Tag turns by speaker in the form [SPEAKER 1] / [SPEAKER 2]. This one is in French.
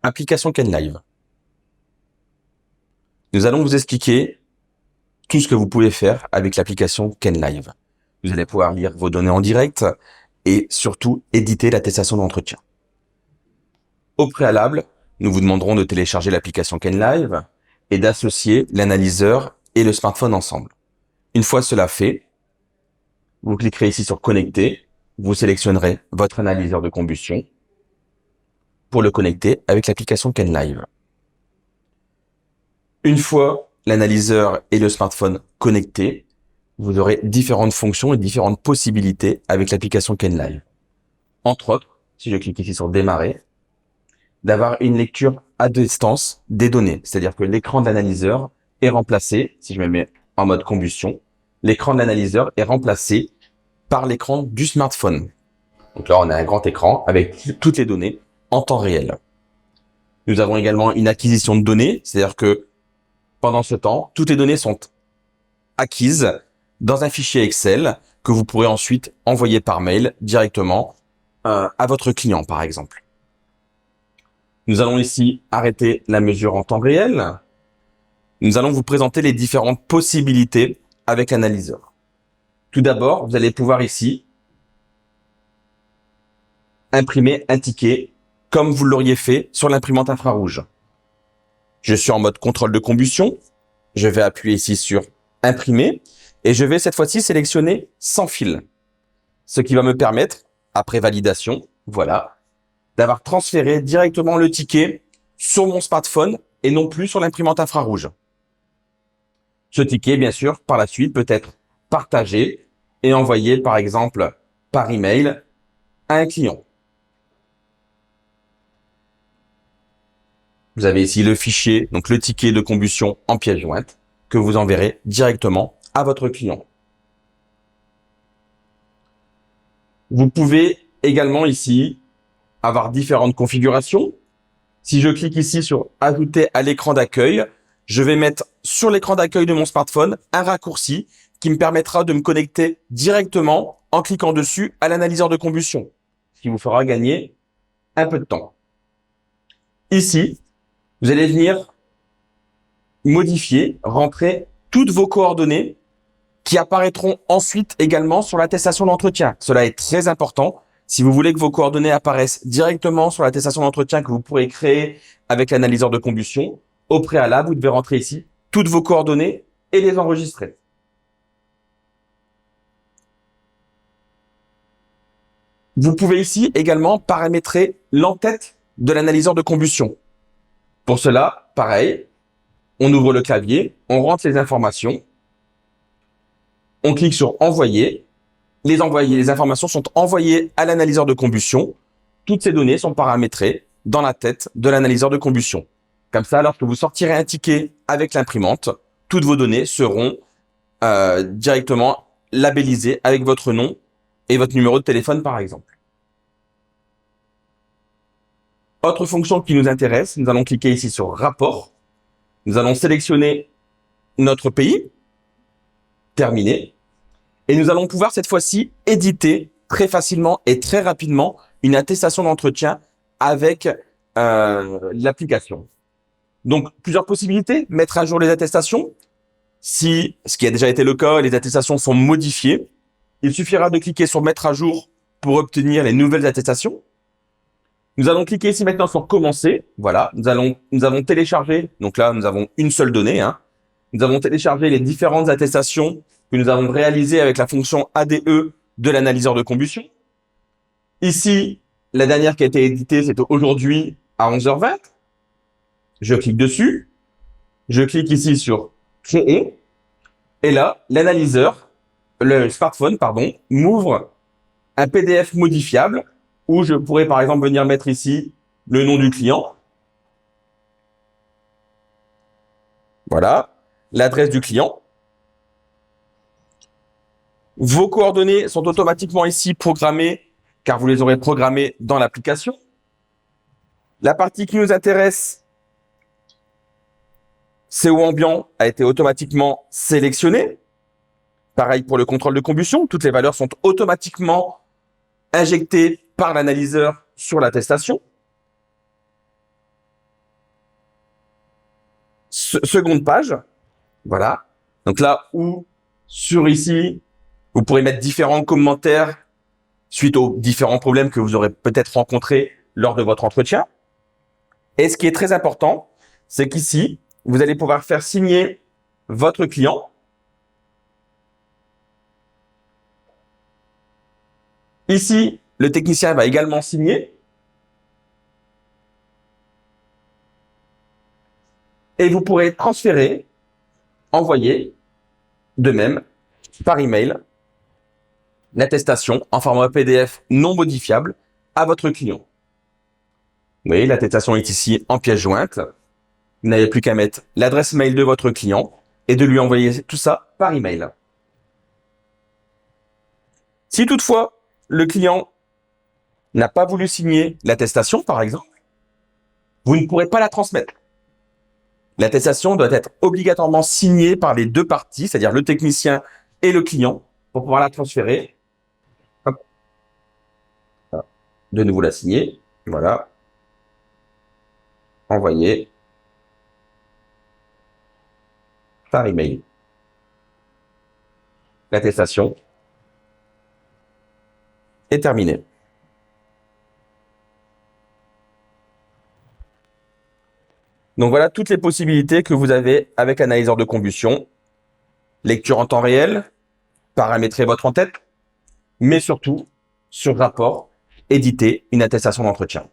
[SPEAKER 1] Application Kenlive. Nous allons vous expliquer tout ce que vous pouvez faire avec l'application Kenlive. Vous allez pouvoir lire vos données en direct et surtout éditer l'attestation d'entretien. Au préalable, nous vous demanderons de télécharger l'application Kenlive et d'associer l'analyseur et le smartphone ensemble. Une fois cela fait, vous cliquerez ici sur Connecter, vous sélectionnerez votre analyseur de combustion pour le connecter avec l'application Kenlive. Une fois l'analyseur et le smartphone connectés, vous aurez différentes fonctions et différentes possibilités avec l'application Kenlive. Entre autres, si je clique ici sur Démarrer, d'avoir une lecture à distance des données. C'est-à-dire que l'écran de l'analyseur est remplacé, si je me mets en mode combustion, l'écran de l'analyseur est remplacé par l'écran du smartphone. Donc là, on a un grand écran avec toutes les données en temps réel. Nous avons également une acquisition de données, c'est-à-dire que pendant ce temps, toutes les données sont acquises dans un fichier Excel que vous pourrez ensuite envoyer par mail directement à votre client, par exemple. Nous allons ici arrêter la mesure en temps réel. Nous allons vous présenter les différentes possibilités avec l'analyseur. Tout d'abord, vous allez pouvoir ici imprimer un ticket comme vous l'auriez fait sur l'imprimante infrarouge. Je suis en mode contrôle de combustion. Je vais appuyer ici sur imprimer et je vais cette fois-ci sélectionner sans fil. Ce qui va me permettre, après validation, voilà, d'avoir transféré directement le ticket sur mon smartphone et non plus sur l'imprimante infrarouge. Ce ticket, bien sûr, par la suite peut être partagé et envoyé, par exemple, par email à un client. Vous avez ici le fichier, donc le ticket de combustion en pièce jointe, que vous enverrez directement à votre client. Vous pouvez également ici avoir différentes configurations. Si je clique ici sur ajouter à l'écran d'accueil, je vais mettre sur l'écran d'accueil de mon smartphone un raccourci qui me permettra de me connecter directement en cliquant dessus à l'analyseur de combustion, ce qui vous fera gagner un peu de temps. Ici, vous allez venir modifier, rentrer toutes vos coordonnées qui apparaîtront ensuite également sur l'attestation d'entretien. Cela est très important. Si vous voulez que vos coordonnées apparaissent directement sur l'attestation d'entretien que vous pourrez créer avec l'analyseur de combustion, au préalable, vous devez rentrer ici toutes vos coordonnées et les enregistrer. Vous pouvez ici également paramétrer l'entête de l'analyseur de combustion. Pour cela, pareil, on ouvre le clavier, on rentre les informations, on clique sur Envoyer. Les informations sont envoyées à l'analyseur de combustion. Toutes ces données sont paramétrées dans la tête de l'analyseur de combustion. Comme ça, lorsque vous sortirez un ticket avec l'imprimante, toutes vos données seront directement labellisées avec votre nom et votre numéro de téléphone, par exemple. Autre fonction qui nous intéresse, nous allons cliquer ici sur Rapport. Nous allons sélectionner notre pays, terminé, et nous allons pouvoir cette fois-ci éditer très facilement et très rapidement une attestation d'entretien avec l'application. Donc, plusieurs possibilités, mettre à jour les attestations. Si, ce qui a déjà été le cas, les attestations sont modifiées, il suffira de cliquer sur Mettre à jour pour obtenir les nouvelles attestations. Nous allons cliquer ici maintenant sur Commencer. Voilà, nous avons téléchargé, donc là, nous avons une seule donnée. Nous avons téléchargé les différentes attestations que nous avons réalisées avec la fonction ADE de l'analyseur de combustion. Ici, la dernière qui a été éditée, c'est aujourd'hui à 11h20. Je clique dessus. Je clique ici sur Créer. Et là, l'analyseur, le smartphone, pardon, m'ouvre un PDF modifiable où je pourrais par exemple venir mettre ici le nom du client. Voilà, l'adresse du client. Vos coordonnées sont automatiquement ici programmées car vous les aurez programmées dans l'application. La partie qui nous intéresse, CO ambiant, a été automatiquement sélectionnée. Pareil pour le contrôle de combustion, toutes les valeurs sont automatiquement injectées par l'analyseur sur l'attestation. Seconde page. Voilà. Donc là où sur ici, vous pourrez mettre différents commentaires suite aux différents problèmes que vous aurez peut-être rencontrés lors de votre entretien. Et ce qui est très important, c'est qu'ici, vous allez pouvoir faire signer votre client. Ici, le technicien va également signer. Et vous pourrez transférer, envoyer, de même, par email, l'attestation en format PDF non modifiable à votre client. Vous voyez, l'attestation est ici en pièce jointe. Vous n'avez plus qu'à mettre l'adresse mail de votre client et de lui envoyer tout ça par email. Si toutefois, le client n'a pas voulu signer l'attestation, par exemple, vous ne pourrez pas la transmettre. L'attestation doit être obligatoirement signée par les deux parties, c'est-à-dire le technicien et le client, pour pouvoir la transférer. Hop. De nouveau la signer. Voilà. Envoyer par email. L'attestation est terminée. Donc voilà toutes les possibilités que vous avez avec l'analyseur de combustion. Lecture en temps réel, paramétrer votre en-tête, mais surtout, sur rapport, éditer une attestation d'entretien.